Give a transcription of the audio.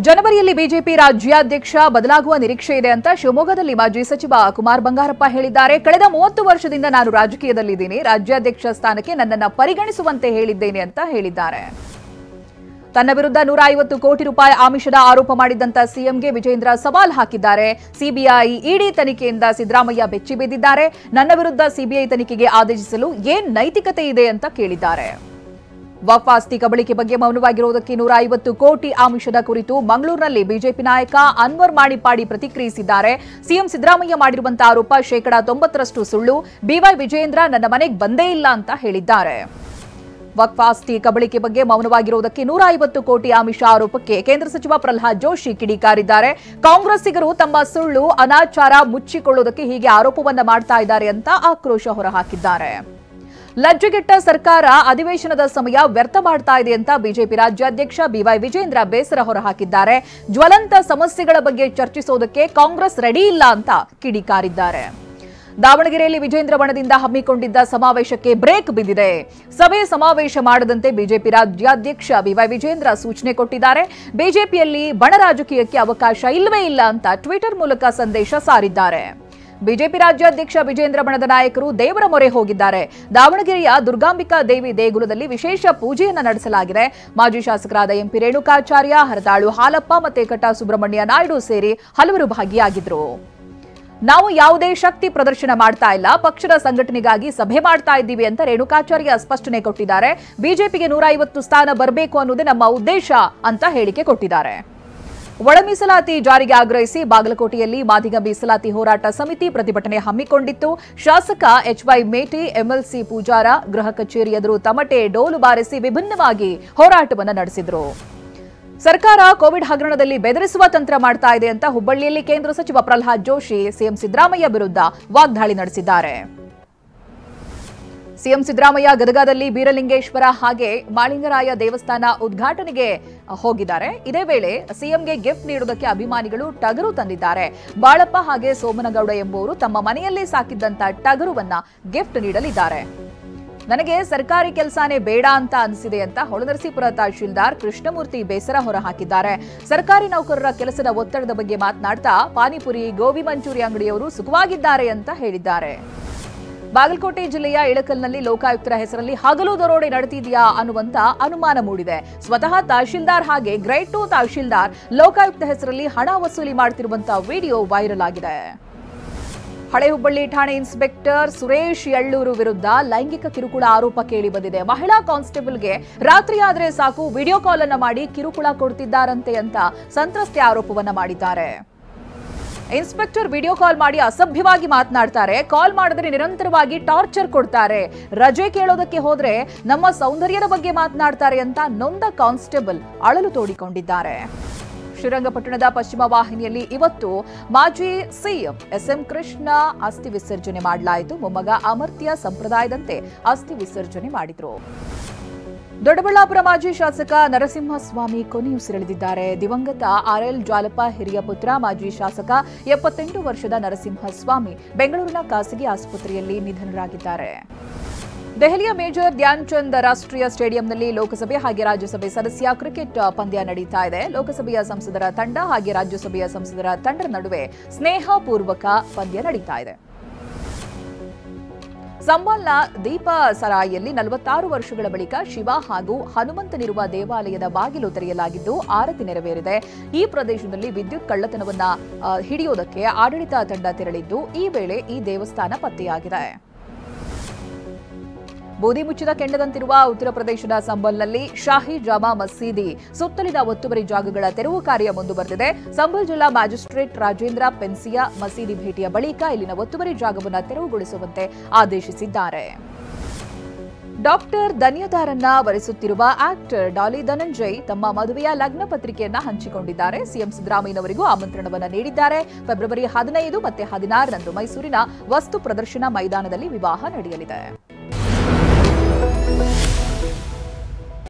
ಜನವರಿಯಲ್ಲಿ ಬಿಜೆಪಿ ರಾಜ್ಯಾಧ್ಯಕ್ಷ ಬದಲಾಗುವ ನಿರೀಕ್ಷೆ ಇದೆ ಅಂತ ಶಿವಮೊಗ್ಗದಲ್ಲಿ ಮಾಜಿ ಸಚಿವ ಕುಮಾರ್ ಬಂಗಾರಪ್ಪ ಹೇಳಿದ್ದಾರೆ. ಕಳೆದ 30 ವರ್ಷದಿಂದ ನಾನು ರಾಜಕೀಯದಲ್ಲಿದ್ದೀನಿ. ರಾಜ್ಯಾಧ್ಯಕ್ಷ ಸ್ಥಾನಕ್ಕೆ ನನ್ನನ್ನು ಪರಿಗಣಿಸುವಂತೆ ಹೇಳಿದ್ದೇನೆ ಅಂತ ಹೇಳಿದ್ದಾರೆ. ತನ್ನ ವಿರುದ್ಧ 150 ಕೋಟಿ ರೂಪಾಯಿ ಆಮಿಷದ ಆರೋಪ ಮಾಡಿದ್ದಂತ ಸಿಎಂಗೆ ವಿಜೇಂದ್ರ ಸವಾಲ್ ಹಾಕಿದ್ದಾರೆ. ಸಿಬಿಐ ಇಡಿ ತನಿಖೆಯಿಂದ ಸಿದ್ದರಾಮಯ್ಯ ಬೆಚ್ಚಿ ಬಿದ್ದಿದ್ದಾರೆ. ನನ್ನ ವಿರುದ್ಧ ಸಿಬಿಐ ತನಿಖೆಗೆ ಆದೇಶಿಸಲು ಏನ್ ನೈತಿಕತೆ ಇದೆ ಅಂತ ಕೇಳಿದ್ದಾರೆ. ವಕ್ಫ್ ಆಸ್ತಿ ಕಬಳಿಕೆ ಬಗ್ಗೆ ಮೌನವಾಗಿರುವುದಕ್ಕೆ 150 ಕೋಟಿ ಆಮಿಷದ ಕುರಿತು ಮಂಗಳೂರಿನಲ್ಲಿ ಬಿಜೆಪಿ ನಾಯಕ ಅನ್ವರ್ ಮಾಣಿಪ್ಪಾಡಿ ಪ್ರತಿಕ್ರಿಯಿಸಿದ್ದಾರೆ. ಸಿಎಂ ಸಿದ್ದರಾಮಯ್ಯ ಮಾಡಿರುವಂತಹ ಆರೋಪ 90% ಸುಳ್ಳು. ಬಿವೈ ವಿಜೇಂದ್ರ ನನ್ನ ಮನೆಗೆ ಬಂದೇ ಇಲ್ಲ ಅಂತ ಹೇಳಿದ್ದಾರೆ. ವಕ್ಫ್ ಆಸ್ತಿ ಕಬಳಿಕೆ ಬಗ್ಗೆ ಮೌನವಾಗಿರುವುದಕ್ಕೆ 150 ಕೋಟಿ ಆಮಿಷ ಆರೋಪಕ್ಕೆ ಕೇಂದ್ರ ಸಚಿವ ಪ್ರಹ್ಲಾದ್ ಜೋಶಿ ಕಿಡಿಕಾರಿದ್ದಾರೆ. ಕಾಂಗ್ರೆಸ್ಸಿಗರು ತಮ್ಮ ಸುಳ್ಳು ಅನಾಚಾರ ಮುಚ್ಚಿಕೊಳ್ಳುವುದಕ್ಕೆ ಹೀಗೆ ಆರೋಪವನ್ನ ಮಾಡ್ತಾ ಇದ್ದಾರೆ ಅಂತ ಆಕ್ರೋಶ ಹೊರಹಾಕಿದ್ದಾರೆ. ಲಜ್ಜೆಗೆಟ್ಟ ಸರ್ಕಾರ ಅಧಿವೇಶನದ ಸಮಯ ವ್ಯರ್ಥ ಮಾಡ್ತಾ ಇದೆ ಅಂತ ಬಿಜೆಪಿ ರಾಜ್ಯಾಧ್ಯಕ್ಷ ಬಿವೈ ವಿಜೇಂದ್ರ ಬೇಸರ ಹೊರಹಾಕಿದ್ದಾರೆ. ಜ್ವಲಂತ ಸಮಸ್ಯೆಗಳ ಬಗ್ಗೆ ಚರ್ಚಿಸೋದಕ್ಕೆ ಕಾಂಗ್ರೆಸ್ ರೆಡಿ ಇಲ್ಲ ಅಂತ ಕಿಡಿಕಾರಿದ್ದಾರೆ. ದಾವಣಗೆರೆಯಲ್ಲಿ ವಿಜೇಂದ್ರ ಬಣದಿಂದ ಹಮ್ಮಿಕೊಂಡಿದ್ದ ಸಮಾವೇಶಕ್ಕೆ ಬ್ರೇಕ್ ಬಿದ್ದಿದೆ. ಸಭೆ ಸಮಾವೇಶ ಮಾಡದಂತೆ ಬಿಜೆಪಿ ರಾಜ್ಯಾಧ್ಯಕ್ಷ ಬಿವೈ ವಿಜೇಂದ್ರ ಸೂಚನೆ ಕೊಟ್ಟಿದ್ದಾರೆ. ಬಿಜೆಪಿಯಲ್ಲಿ ಬಣ ರಾಜಕೀಯಕ್ಕೆ ಅವಕಾಶ ಇಲ್ಲವೇ ಇಲ್ಲ ಅಂತ ಟ್ವಿಟರ್ ಮೂಲಕ ಸಂದೇಶ ಸಾರಿದ್ದಾರೆ. ಬಿಜೆಪಿ ರಾಜ್ಯಾಧ್ಯಕ್ಷ ವಿಜೇಂದ್ರ ಬಣದ ನಾಯಕರು ದೇವರ ಮೊರೆ ಹೋಗಿದ್ದಾರೆ. ದಾವಣಗೆರೆಯ ದುರ್ಗಾಂಬಿಕಾ ದೇವಿ ದೇಗುಲದಲ್ಲಿ ವಿಶೇಷ ಪೂಜೆಯನ್ನ ನಡೆಸಲಾಗಿದೆ. ಮಾಜಿ ಶಾಸಕರಾದ ಎಂಪಿ ರೇಣುಕಾಚಾರ್ಯ, ಹರತಾಳು ಹಾಲಪ್ಪ ಮತ್ತೆ ಕಟಾ ಸುಬ್ರಹ್ಮಣ್ಯ ನಾಯ್ಡು ಸೇರಿ ಹಲವರು ಭಾಗಿಯಾಗಿದ್ರು. ನಾವು ಯಾವುದೇ ಶಕ್ತಿ ಪ್ರದರ್ಶನ ಮಾಡ್ತಾ ಇಲ್ಲ, ಪಕ್ಷದ ಸಂಘಟನೆಗಾಗಿ ಸಭೆ ಮಾಡ್ತಾ ಇದ್ದೀವಿ ಅಂತ ರೇಣುಕಾಚಾರ್ಯ ಸ್ಪಷ್ಟನೆ ಕೊಟ್ಟಿದ್ದಾರೆ. ಬಿಜೆಪಿಗೆ 150 ಸ್ಥಾನ ಬರಬೇಕು ಅನ್ನೋದೇ ನಮ್ಮ ಉದ್ದೇಶ ಅಂತ ಹೇಳಿಕೆ ಕೊಟ್ಟಿದ್ದಾರೆ. ಒಳ ಮೀಸಲಾತಿ ಜಾರಿಗೆ ಆಗ್ರಹಿಸಿ ಬಾಗಲಕೋಟೆಯಲ್ಲಿ ಮಾದಿಗ ಮೀಸಲಾತಿ ಹೋರಾಟ ಸಮಿತಿ ಪ್ರತಿಭಟನೆ ಹಮ್ಮಿಕೊಂಡಿತ್ತು. ಶಾಸಕ ಎಚ್ವೈ ಮೇಟಿ, ಎಂಎಲ್ಸಿ ಪೂಜಾರ ಗೃಹ ಕಚೇರಿ ಎದುರು ತಮಟೆ, ಡೋಲು ಬಾರಿಸಿ ವಿಭಿನ್ನವಾಗಿ ಹೋರಾಟವನ್ನು ನಡೆಸಿದರು. ಸರ್ಕಾರ ಕೋವಿಡ್ ಹಗರಣದಲ್ಲಿ ಬೆದರಿಸುವ ತಂತ್ರ ಮಾಡ್ತಾ ಇದೆ ಅಂತ ಹುಬ್ಬಳ್ಳಿಯಲ್ಲಿ ಕೇಂದ್ರ ಸಚಿವ ಪ್ರಹ್ಲಾದ್ ಜೋಶಿ ಸಿಎಂ ಸಿದ್ದರಾಮಯ್ಯ ವಿರುದ್ಧ ವಾಗ್ದಾಳಿ ನಡೆಸಿದ್ದಾರೆ. ಸಿಎಂ ಸಿದ್ದರಾಮಯ್ಯ ಗದಗದಲ್ಲಿ ಬೀರಲಿಂಗೇಶ್ವರ ಹಾಗೆ ಮಾಳಿಂಗರಾಯ ದೇವಸ್ಥಾನ ಉದ್ಘಾಟನೆಗೆ ಹೋಗಿದ್ದಾರೆ. ಇದೇ ವೇಳೆ ಸಿಎಂಗೆ ಗಿಫ್ಟ್ ನೀಡುವುದಕ್ಕೆ ಅಭಿಮಾನಿಗಳು ಟಗರು ತಂದಿದ್ದಾರೆ. ಬಾಳಪ್ಪ ಹಾಗೆ ಸೋಮನಗೌಡ ಎಂಬುವರು ತಮ್ಮ ಮನೆಯಲ್ಲೇ ಸಾಕಿದ್ದಂತ ಟಗರುವನ್ನ ಗಿಫ್ಟ್ ನೀಡಲಿದ್ದಾರೆ. ನನಗೆ ಸರ್ಕಾರಿ ಕೆಲಸನೇ ಬೇಡ ಅಂತ ಅನಿಸಿದೆ ಅಂತ ಹೊಳನರಸೀಪುರ ತಹಶೀಲ್ದಾರ್ ಕೃಷ್ಣಮೂರ್ತಿ ಬೇಸರ ಹೊರಹಾಕಿದ್ದಾರೆ. ಸರ್ಕಾರಿ ನೌಕರರ ಕೆಲಸದ ಒತ್ತಡದ ಬಗ್ಗೆ ಮಾತನಾಡ್ತಾ ಪಾನಿಪುರಿ, ಗೋಬಿ ಮಂಚೂರಿ ಅಂಗಡಿಯವರು ಸುಖವಾಗಿದ್ದಾರೆ ಅಂತ ಹೇಳಿದ್ದಾರೆ. ಬಾಗಲಕೋಟೆ ಜಿಲ್ಲೆಯ ಇಳಕಲ್ನಲ್ಲಿ ಲೋಕಾಯುಕ್ತರ ಹೆಸರಲ್ಲಿ ಹಗಲು ದರೋಡೆ ನಡೆದಿದೆಯಾ ಅನ್ನುವಂತ ಅನುಮಾನ ಮೂಡಿದೆ. ಸ್ವತಃ ತಹಶೀಲ್ದಾರ್ ಹಾಗೆ ಗ್ರೇಡ್ 2 ತಹಶೀಲ್ದಾರ್ ಲೋಕಾಯುಕ್ತ ಹೆಸರಲ್ಲಿ ಹಣ ವಸೂಲಿ ಮಾಡುತ್ತಿರುವಂತಹ ವಿಡಿಯೋ ವೈರಲ್ ಆಗಿದೆ. ಹಳೆ ಹುಬ್ಬಳ್ಳಿ ಠಾಣೆ ಇನ್ಸ್ಪೆಕ್ಟರ್ ಸುರೇಶ್ ಯಳ್ಳೂರು ವಿರುದ್ಧ ಲೈಂಗಿಕ ಕಿರುಕುಳ ಆರೋಪ ಕೇಳಿಬಂದಿದೆ. ಮಹಿಳಾ ಕಾನ್ಸ್ಟೇಬಲ್ಗೆ ರಾತ್ರಿ ಆದ್ರೆ ಸಾಕು ವಿಡಿಯೋ ಕಾಲ್ ಅನ್ನ ಮಾಡಿ ಕಿರುಕುಳ ಕೊಡ್ತಿದ್ದಾರಂತೆ ಅಂತ ಸಂತ್ರಸ್ತೆ ಆರೋಪವನ್ನ ಮಾಡಿದ್ದಾರೆ. ಇನ್ಸ್ಪೆಕ್ಟರ್ ವಿಡಿಯೋ ಕಾಲ್ ಮಾಡಿ ಅಸಭ್ಯವಾಗಿ ಮಾತನಾಡ್ತಾರೆ. ಕಾಲ್ ಮಾಡಿದ್ರೆ ನಿರಂತರವಾಗಿ ಟಾರ್ಚರ್ ಕೊಡ್ತಾರೆ. ರಜೆ ಕೇಳೋದಕ್ಕೆ ಹೋದ್ರೆ ನಮ್ಮ ಸೌಂದರ್ಯದ ಬಗ್ಗೆ ಮಾತನಾಡ್ತಾರೆ ಅಂತ ನೊಂದ ಕಾನ್ಸ್ಟೇಬಲ್ ಅಳಲು ತೋಡಿಕೊಂಡಿದ್ದಾರೆ. ಶ್ರೀರಂಗಪಟ್ಟಣದ ಪಶ್ಚಿಮ ವಾಹಿನಿಯಲ್ಲಿ ಇವತ್ತು ಮಾಜಿ ಸಿಎಂ ಎಸ್ಎಂ ಕೃಷ್ಣ ಅಸ್ಥಿ ವಿಸರ್ಜನೆ ಮಾಡಲಾಯಿತು. ಮೊಮ್ಮಗ ಅಮರ್ತ್ಯ ಸಂಪ್ರದಾಯದಂತೆ ಅಸ್ಥಿ ವಿಸರ್ಜನೆ ಮಾಡಿದ್ರು. ದೊಡ್ಡಬಳ್ಳಾಪುರ ಮಾಜಿ ಶಾಸಕ ನರಸಿಂಹಸ್ವಾಮಿ ಕೊನೆಯುಸಿರೆಳೆದಿದ್ದಾರೆ. ದಿವಂಗತ ಆರ್ಎಲ್ ಜಾಲಪ್ಪ ಹಿರಿಯ ಪುತ್ರ ಮಾಜಿ ಶಾಸಕ 78 ವರ್ಷದ ನರಸಿಂಹಸ್ವಾಮಿ ಬೆಂಗಳೂರಿನ ಖಾಸಗಿ ಆಸ್ಪತ್ರೆಯಲ್ಲಿ ನಿಧನರಾಗಿದ್ದಾರೆ. ದೆಹಲಿಯ ಮೇಜರ್ ಧ್ಯಾನ್ ಚಂದ್ ರಾಷ್ಟ್ರೀಯ ಸ್ಟೇಡಿಯಂನಲ್ಲಿ ಲೋಕಸಭೆ ಹಾಗೆ ರಾಜ್ಯಸಭೆ ಸದಸ್ಯ ಕ್ರಿಕೆಟ್ ಪಂದ್ಯ ನಡೀತಾ ಇದೆ. ಲೋಕಸಭೆಯ ಸಂಸದರ ತಂಡ ಹಾಗೆ ರಾಜ್ಯಸಭೆಯ ಸಂಸದರ ತಂಡದ ನಡುವೆ ಸ್ನೇಹಪೂರ್ವಕ ಪಂದ್ಯ ನಡೀತಾ ಇದೆ. ಸಂಬಾಲ್ನ ದೀಪ ಸರಾಯಿಯಲ್ಲಿ 46 ವರ್ಷಗಳ ಬಳಿಕ ಶಿವ ಹಾಗೂ ಹನುಮಂತನಿರುವ ದೇವಾಲಯದ ಬಾಗಿಲು ತೆರೆಯಲಾಗಿದ್ದು ಆರತಿ ನೆರವೇರಿದೆ. ಈ ಪ್ರದೇಶದಲ್ಲಿ ವಿದ್ಯುತ್ ಕಳ್ಳತನವನ್ನ ಹಿಡಿಯೋದಕ್ಕೆ ಆಡಳಿತ ತಂಡ ತೆರಳಿದ್ದು ಈ ವೇಳೆ ಈ ದೇವಸ್ಥಾನ ಪತ್ತೆಯಾಗಿದೆ. ಬೂದಿ ಮುಚ್ಚಿದ ಕೆಂಡದಂತಿರುವ ಉತ್ತರ ಪ್ರದೇಶದ ಸಂಬಲ್ನಲ್ಲಿ ಶಾಹಿ ಜಾಮಾ ಮಸೀದಿ ಸುತ್ತಲಿನ ಒತ್ತುವರಿ ಜಾಗಗಳ ತೆರವು ಕಾರ್ಯ ಮುಂದುವರೆದಿದೆ. ಸಂಬಲ್ ಜಿಲ್ಲಾ ಮ್ಯಾಜಿಸ್ಟ್ರೇಟ್ ರಾಜೇಂದ್ರ ಪೆನ್ಸಿಯಾ ಮಸೀದಿ ಭೇಟಿಯ ಬಳಿಕ ಇಲ್ಲಿನ ಒತ್ತುವರಿ ಜಾಗವನ್ನು ತೆರವುಗೊಳಿಸುವಂತೆ ಆದೇಶಿಸಿದ್ದಾರೆ. ಡಾಕ್ಟರ್ ಧನ್ಯದಾರನ್ನ ವರಿಸುತ್ತಿರುವ ಆಕ್ಟರ್ ಡಾಲಿ ಧನಂಜಯ್ ತಮ್ಮ ಮದುವೆಯ ಲಗ್ನ ಪತ್ರಿಕೆಯನ್ನ ಹಂಚಿಕೊಂಡಿದ್ದಾರೆ. ಸಿಎಂ ಸಿದ್ದರಾಮಯ್ಯನವರಿಗೂ ಆಮಂತ್ರಣವನ್ನು ನೀಡಿದ್ದಾರೆ. ಫೆಬ್ರವರಿ 15 ಮತ್ತು 16ರಂದು ಮೈಸೂರಿನ ವಸ್ತು ಪ್ರದರ್ಶನ ಮೈದಾನದಲ್ಲಿ ವಿವಾಹ ನಡೆಯಲಿದೆ.